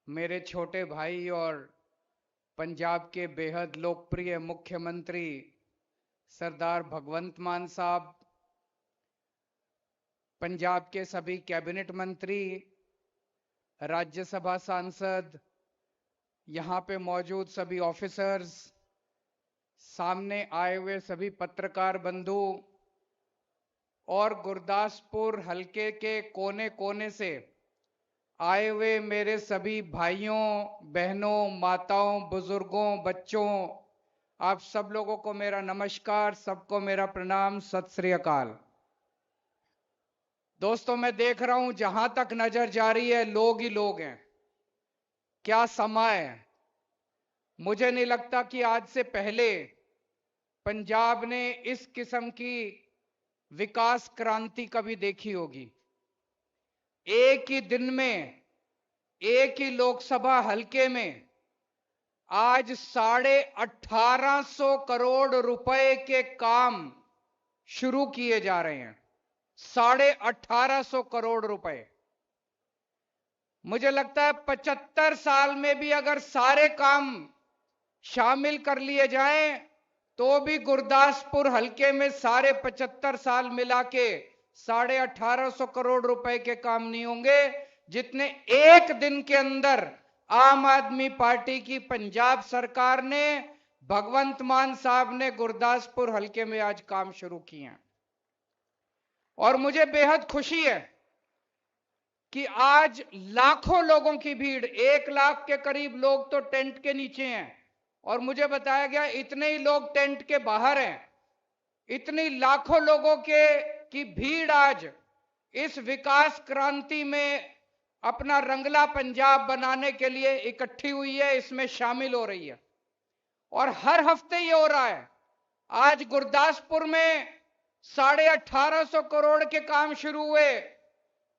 मेरे छोटे भाई और पंजाब के बेहद लोकप्रिय मुख्यमंत्री सरदार भगवंत मान साहब, पंजाब के सभी कैबिनेट मंत्री, राज्यसभा सांसद, यहाँ पे मौजूद सभी ऑफिसर्स, सामने आए हुए सभी पत्रकार बंधु और गुरदासपुर हलके के कोने कोने से आए हुए मेरे सभी भाइयों, बहनों, माताओं, बुजुर्गों, बच्चों, आप सब लोगों को मेरा नमस्कार, सबको मेरा प्रणाम, सत श्री अकाल। दोस्तों, मैं देख रहा हूं जहां तक नजर जा रही है लोग ही लोग हैं। क्या समय है। मुझे नहीं लगता कि आज से पहले पंजाब ने इस किस्म की विकास क्रांति कभी देखी होगी। एक ही दिन में, एक ही लोकसभा हलके में आज 1850 करोड़ रुपए के काम शुरू किए जा रहे हैं। 1850 करोड़ रुपए। मुझे लगता है 75 साल में भी अगर सारे काम शामिल कर लिए जाएं तो भी गुरदासपुर हलके में सारे 75 साल मिला के 1850 करोड़ रुपए के काम नहीं होंगे जितने एक दिन के अंदर आम आदमी पार्टी की पंजाब सरकार ने, भगवंत मान साहब ने गुरदासपुर हलके में आज काम शुरू किए हैं। और मुझे बेहद खुशी है कि आज लाखों लोगों की भीड़, 1 लाख के करीब लोग तो टेंट के नीचे हैं और मुझे बताया गया इतने ही लोग टेंट के बाहर हैं। इतनी लाखों लोगों की भीड़ आज इस विकास क्रांति में अपना रंगला पंजाब बनाने के लिए इकट्ठी हुई है, इसमें शामिल हो रही है। और हर हफ्ते ये हो रहा है। आज गुरदासपुर में 1850 करोड़ के काम शुरू हुए।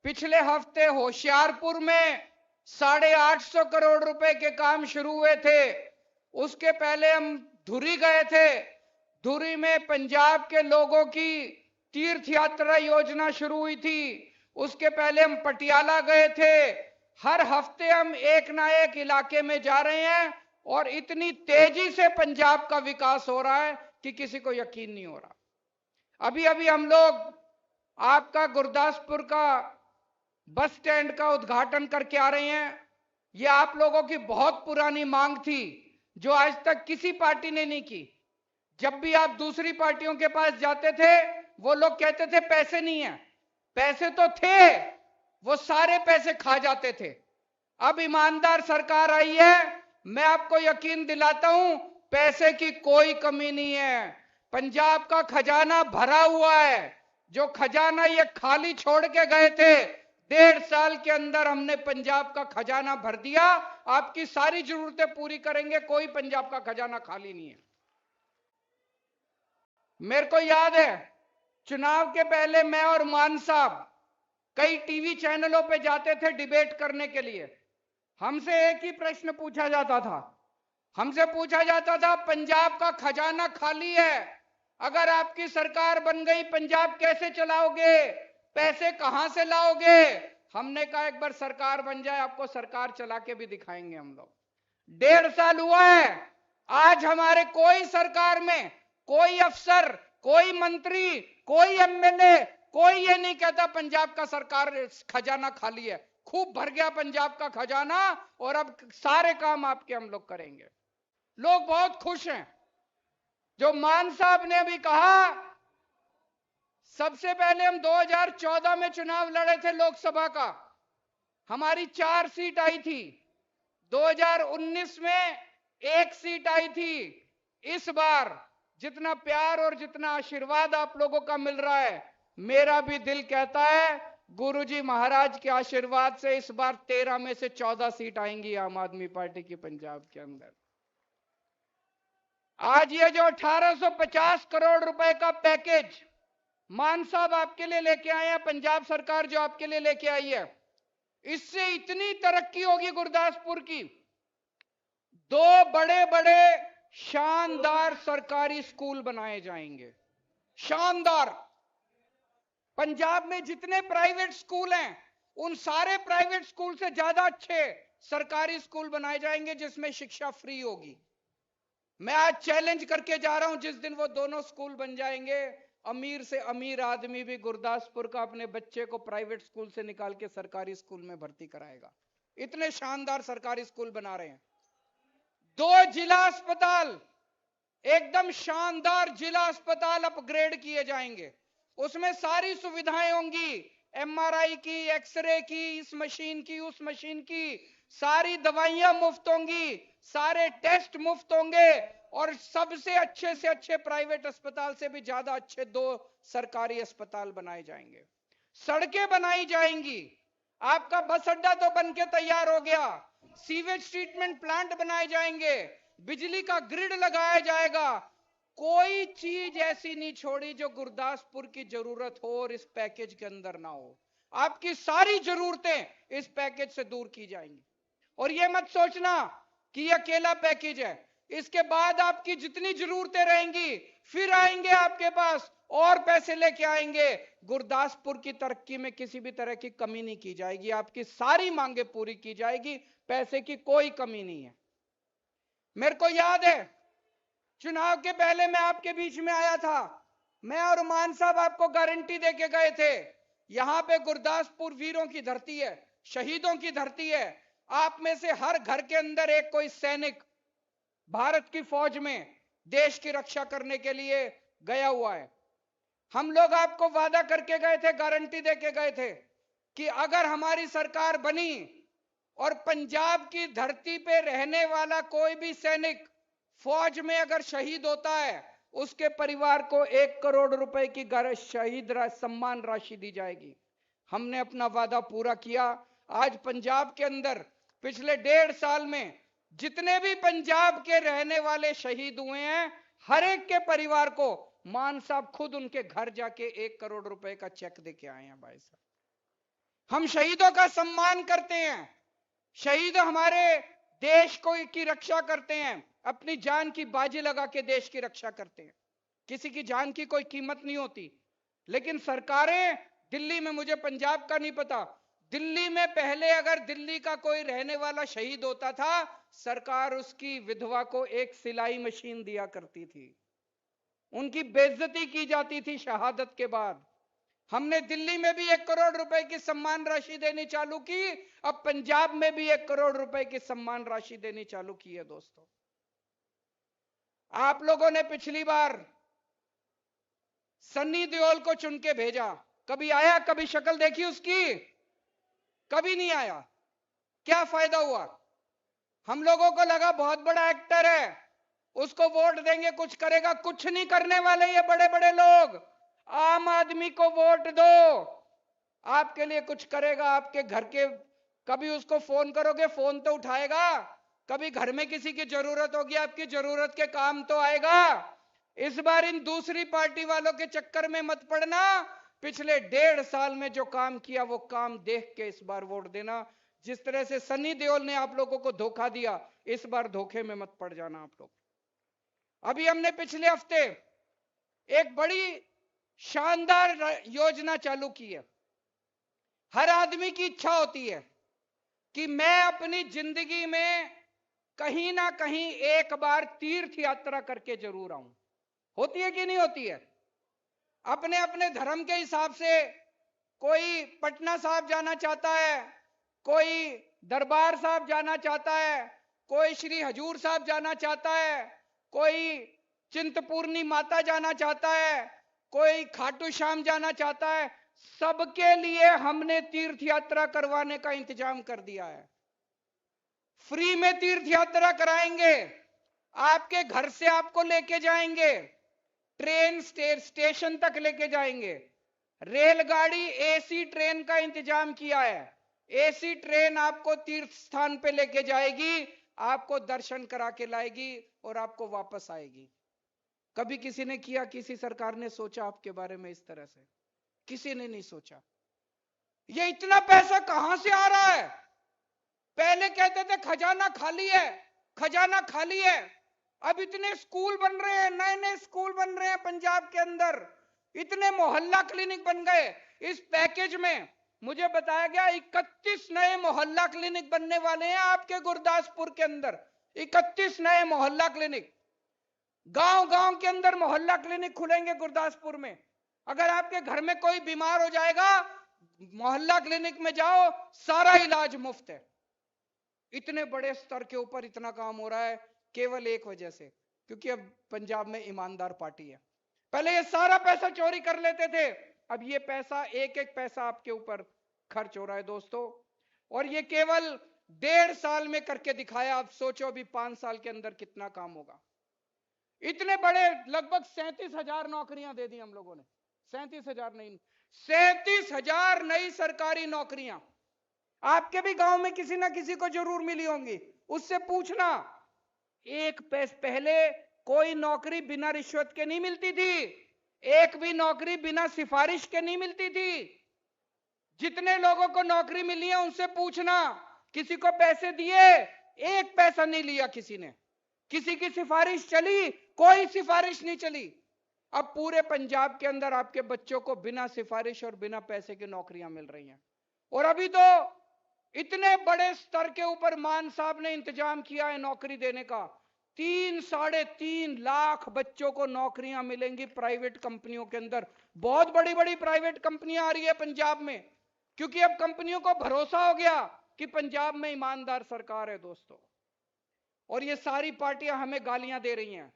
पिछले हफ्ते होशियारपुर में 850 करोड़ रुपए के काम शुरू हुए थे। उसके पहले हम धुरी गए थे। धुरी में पंजाब के लोगों की तीर्थ यात्रा योजना शुरू हुई थी। उसके पहले हम पटियाला गए थे। हर हफ्ते हम एक ना एक इलाके में जा रहे हैं और इतनी तेजी से पंजाब का विकास हो रहा है कि किसी को यकीन नहीं हो रहा। अभी अभी हम लोग आपका गुरदासपुर का बस स्टैंड का उद्घाटन करके आ रहे हैं। यह आप लोगों की बहुत पुरानी मांग थी जो आज तक किसी पार्टी ने नहीं की। जब भी आप दूसरी पार्टियों के पास जाते थे वो लोग कहते थे पैसे नहीं है। पैसे तो थे, वो सारे पैसे खा जाते थे। अब ईमानदार सरकार आई है, मैं आपको यकीन दिलाता हूं पैसे की कोई कमी नहीं है। पंजाब का खजाना भरा हुआ है। जो खजाना ये खाली छोड़ के गए थे, 1.5 साल के अंदर हमने पंजाब का खजाना भर दिया। आपकी सारी जरूरतें पूरी करेंगे, कोई पंजाब का खजाना खाली नहीं है। मेरे को याद है चुनाव के पहले मैं और मान साहब कई टीवी चैनलों पे जाते थे डिबेट करने के लिए। हमसे एक ही प्रश्न पूछा जाता था। हमसे पूछा जाता था पंजाब का खजाना खाली है, अगर आपकी सरकार बन गई पंजाब कैसे चलाओगे, पैसे कहां से लाओगे। हमने कहा एक बार सरकार बन जाए, आपको सरकार चला के भी दिखाएंगे हम लोग। 1.5 साल हुआ है। आज हमारे कोई सरकार में कोई अफसर, कोई मंत्री, कोई एमएलए, कोई ये नहीं कहता पंजाब का सरकार खजाना खाली है। खूब भर गया पंजाब का खजाना और अब सारे काम आपके हम लोग करेंगे। लोग बहुत खुश हैं। जो मान साहब ने अभी कहा, सबसे पहले हम 2014 में चुनाव लड़े थे लोकसभा का, हमारी 4 सीट आई थी। 2019 में 1 सीट आई थी। इस बार जितना प्यार और जितना आशीर्वाद आप लोगों का मिल रहा है, मेरा भी दिल कहता है गुरुजी महाराज के आशीर्वाद से इस बार 13 में से 14 सीट आएंगी आम आदमी पार्टी की पंजाब के अंदर। आज ये जो 1850 करोड़ रुपए का पैकेज मान साहब आपके लिए लेके आए हैं, पंजाब सरकार जो आपके लिए लेके आई है, इससे इतनी तरक्की होगी गुरदासपुर की। 2 बड़े बड़े शानदार सरकारी स्कूल बनाए जाएंगे। शानदार। पंजाब में जितने प्राइवेट स्कूल हैं उन सारे प्राइवेट स्कूल से ज्यादा अच्छे सरकारी स्कूल बनाए जाएंगे जिसमें शिक्षा फ्री होगी। मैं आज चैलेंज करके जा रहा हूं, जिस दिन वो दोनों स्कूल बन जाएंगे, अमीर से अमीर आदमी भी गुरदासपुर का अपने बच्चे को प्राइवेट स्कूल से निकाल के सरकारी स्कूल में भर्ती कराएगा। इतने शानदार सरकारी स्कूल बना रहे हैं। 2 जिला अस्पताल, एकदम शानदार जिला अस्पताल अपग्रेड किए जाएंगे। उसमें सारी सुविधाएं होंगी, एमआरआई की, एक्सरे की, इस मशीन की, उस मशीन की, सारी दवाइयां मुफ्त होंगी, सारे टेस्ट मुफ्त होंगे, और सबसे अच्छे से अच्छे प्राइवेट अस्पताल से भी ज्यादा अच्छे 2 सरकारी अस्पताल बनाए जाएंगे। सड़कें बनाई जाएंगी। आपका बस अड्डा तो बनके तैयार हो गया, सीवेज ट्रीटमेंट प्लांट बनाए जाएंगे, बिजली का ग्रिड लगाया जाएगा। कोई चीज ऐसी नहीं छोड़ी जो गुरदासपुर की जरूरत हो और इस पैकेज के अंदर ना हो। आपकी सारी जरूरतें इस पैकेज से दूर की जाएंगी। और ये मत सोचना कि ये अकेला पैकेज है, इसके बाद आपकी जितनी जरूरतें रहेंगी फिर आएंगे आपके पास और पैसे लेके आएंगे। गुरदासपुर की तरक्की में किसी भी तरह की कमी नहीं की जाएगी, आपकी सारी मांगे पूरी की जाएगी, पैसे की कोई कमी नहीं है। मेरे को याद है चुनाव के पहले मैं आपके बीच में आया था, मैं और मान साहब आपको गारंटी देके गए थे, यहां पे गुरदासपुर वीरों की धरती है, शहीदों की धरती है। आप में से हर घर के अंदर एक कोई सैनिक भारत की फौज में देश की रक्षा करने के लिए गया हुआ है। हम लोग आपको वादा करके गए थे, गारंटी देके गए थे कि अगर हमारी सरकार बनी और पंजाब की धरती पे रहने वाला कोई भी सैनिक फौज में अगर शहीद होता है, उसके परिवार को 1 करोड़ रुपए की शहीद सम्मान राशि दी जाएगी। हमने अपना वादा पूरा किया। आज पंजाब के अंदर पिछले 1.5 साल में जितने भी पंजाब के रहने वाले शहीद हुए हैं, हर एक के परिवार को मान साहब खुद उनके घर जाके 1 करोड़ रुपए का चेक देके आए हैं। भाई साहब, हम शहीदों का सम्मान करते हैं। शहीद हमारे देश को की रक्षा करते हैं, अपनी जान की बाजी लगा के देश की रक्षा करते हैं। किसी की जान की कोई कीमत नहीं होती। लेकिन सरकारें दिल्ली में, मुझे पंजाब का नहीं पता, दिल्ली में पहले अगर दिल्ली का कोई रहने वाला शहीद होता था, सरकार उसकी विधवा को एक सिलाई मशीन दिया करती थी, उनकी बेइज्जती की जाती थी शहादत के बाद। हमने दिल्ली में भी 1 करोड़ रुपए की सम्मान राशि देनी चालू की, अब पंजाब में भी 1 करोड़ रुपए की सम्मान राशि देनी चालू की है। दोस्तों, आप लोगों ने पिछली बार सन्नी देओल को चुन के भेजा, कभी आया, कभी शक्ल देखी उसकी? कभी नहीं आया। क्या फायदा हुआ? हम लोगों को लगा बहुत बड़ा एक्टर है, उसको वोट देंगे कुछ करेगा, कुछ नहीं करने वाले ये बड़े बड़े लोग। आम आदमी को वोट दो, आपके लिए कुछ करेगा। आपके घर के, कभी उसको फोन करोगे फोन तो उठाएगा, कभी घर में किसी की जरूरत होगी, आपकी जरूरत के काम तो आएगा। इस बार इन दूसरी पार्टी वालों के चक्कर में मत पड़ना। पिछले 1.5 साल में जो काम किया वो काम देख के इस बार वोट देना। जिस तरह से सन्नी देओल ने आप लोगों को धोखा दिया, इस बार धोखे में मत पड़ जाना आप लोग। अभी हमने पिछले हफ्ते एक बड़ी शानदार योजना चालू की है। हर आदमी की इच्छा होती है कि मैं अपनी जिंदगी में कहीं ना कहीं एक बार तीर्थ यात्रा करके जरूर आऊं। होती है कि नहीं होती है? अपने अपने धर्म के हिसाब से कोई पटना साहब जाना चाहता है, कोई दरबार साहब जाना चाहता है, कोई श्री हजूर साहब जाना चाहता है, कोई चिंतपूर्णी माता जाना चाहता है, कोई खाटू श्याम जाना चाहता है। सबके लिए हमने तीर्थ यात्रा करवाने का इंतजाम कर दिया है। फ्री में तीर्थ यात्रा कराएंगे, आपके घर से आपको लेके जाएंगे, ट्रेन स्टेशन तक लेके जाएंगे, रेलगाड़ी एसी ट्रेन का इंतजाम किया है। एसी ट्रेन आपको तीर्थ स्थान पे लेके जाएगी, आपको दर्शन करा के लाएगी और आपको वापस आएगी। कभी किसी ने किया, किसी सरकार ने सोचा आपके बारे में इस तरह से? किसी ने नहीं सोचा। ये इतना पैसा कहां से आ रहा है? पहले कहते थे खजाना खाली है, खजाना खाली है। अब इतने स्कूल बन रहे हैं, नए नए स्कूल बन रहे हैं पंजाब के अंदर, इतने मोहल्ला क्लिनिक बन गए। इस पैकेज में मुझे बताया गया 31 नए मोहल्ला क्लिनिक बनने वाले हैं आपके गुरदासपुर के अंदर। 31 नए मोहल्ला क्लिनिक, गांव गांव के अंदर मोहल्ला क्लिनिक खुलेंगे गुरदासपुर में। अगर आपके घर में कोई बीमार हो जाएगा, मोहल्ला क्लिनिक में जाओ, सारा इलाज मुफ्त है। इतने बड़े स्तर के ऊपर इतना काम हो रहा है केवल एक वजह से, क्योंकि अब पंजाब में ईमानदार पार्टी है। पहले ये सारा पैसा चोरी कर लेते थे, अब ये पैसा एक एक पैसा आपके ऊपर खर्च हो रहा है दोस्तों। और ये केवल 1.5 साल में करके दिखाया। अब सोचो अभी 5 साल के अंदर कितना काम होगा। इतने बड़े लगभग 37,000 नौकरियां दे दी हम लोगों ने। 37,000 नहीं, 37,000 नई सरकारी नौकरियां। आपके भी गांव में किसी ना किसी को जरूर मिली होंगी, उससे पूछना। एक पहले कोई नौकरी बिना रिश्वत के नहीं मिलती थी, एक भी नौकरी बिना सिफारिश के नहीं मिलती थी। जितने लोगों को नौकरी मिली है उनसे पूछना, किसी को पैसे दिए? एक पैसा नहीं लिया किसी ने। किसी की सिफारिश चली? कोई सिफारिश नहीं चली। अब पूरे पंजाब के अंदर आपके बच्चों को बिना सिफारिश और बिना पैसे की नौकरियां मिल रही हैं। और अभी तो इतने बड़े स्तर के ऊपर मान साहब ने इंतजाम किया है नौकरी देने का। 3-3.5 लाख बच्चों को नौकरियां मिलेंगी प्राइवेट कंपनियों के अंदर। बहुत बड़ी बड़ी प्राइवेट कंपनियां आ रही है पंजाब में, क्योंकि अब कंपनियों को भरोसा हो गया कि पंजाब में ईमानदार सरकार है दोस्तों। और ये सारी पार्टियां हमें गालियां दे रही हैं।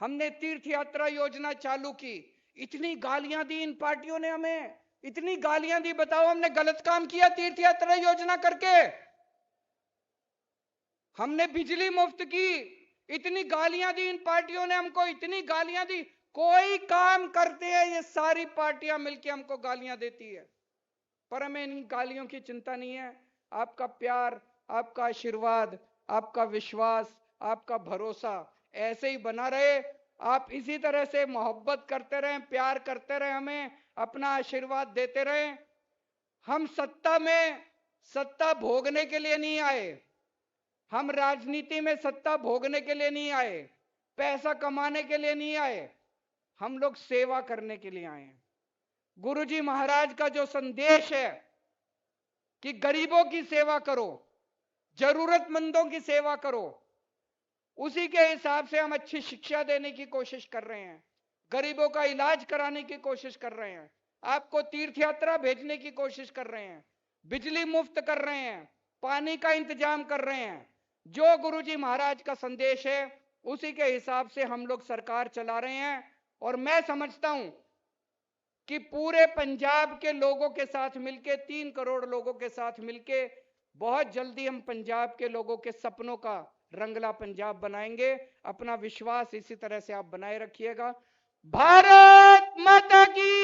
हमने तीर्थ यात्रा योजना चालू की, इतनी गालियां दी इन पार्टियों ने हमें, इतनी गालियां दी। बताओ हमने गलत काम किया तीर्थ यात्रा योजना करके? हमने बिजली मुफ्त की, इतनी गालियां दी इन पार्टियों ने हमको, इतनी गालियां दी। कोई काम करते हैं ये सारी पार्टियां मिलकर हमको गालियां देती है, पर हमें इन गालियों की चिंता नहीं है। आपका प्यार, आपका आशीर्वाद, आपका विश्वास, आपका भरोसा ऐसे ही बना रहे। आप इसी तरह से मोहब्बत करते रहें, प्यार करते रहें, हमें अपना आशीर्वाद देते रहें। हम सत्ता में सत्ता भोगने के लिए नहीं आए, हम राजनीति में सत्ता भोगने के लिए नहीं आए, पैसा कमाने के लिए नहीं आए, हम लोग सेवा करने के लिए आए हैं। गुरुजी महाराज का जो संदेश है कि गरीबों की सेवा करो, जरूरतमंदों की सेवा करो, उसी के हिसाब से हम अच्छी शिक्षा देने की कोशिश कर रहे हैं, गरीबों का इलाज कराने की कोशिश कर रहे हैं, आपको तीर्थ यात्रा भेजने की कोशिश कर रहे हैं, बिजली मुफ्त कर रहे हैं, पानी का इंतजाम कर रहे हैं। जो गुरुजी महाराज का संदेश है उसी के हिसाब से हम लोग सरकार चला रहे हैं। और मैं समझता हूं कि पूरे पंजाब के लोगों के साथ मिलके, 3 करोड़ लोगों के साथ मिलके, बहुत जल्दी हम पंजाब के लोगों के सपनों का रंगला पंजाब बनाएंगे। अपना विश्वास इसी तरह से आप बनाए रखिएगा। भारत माता की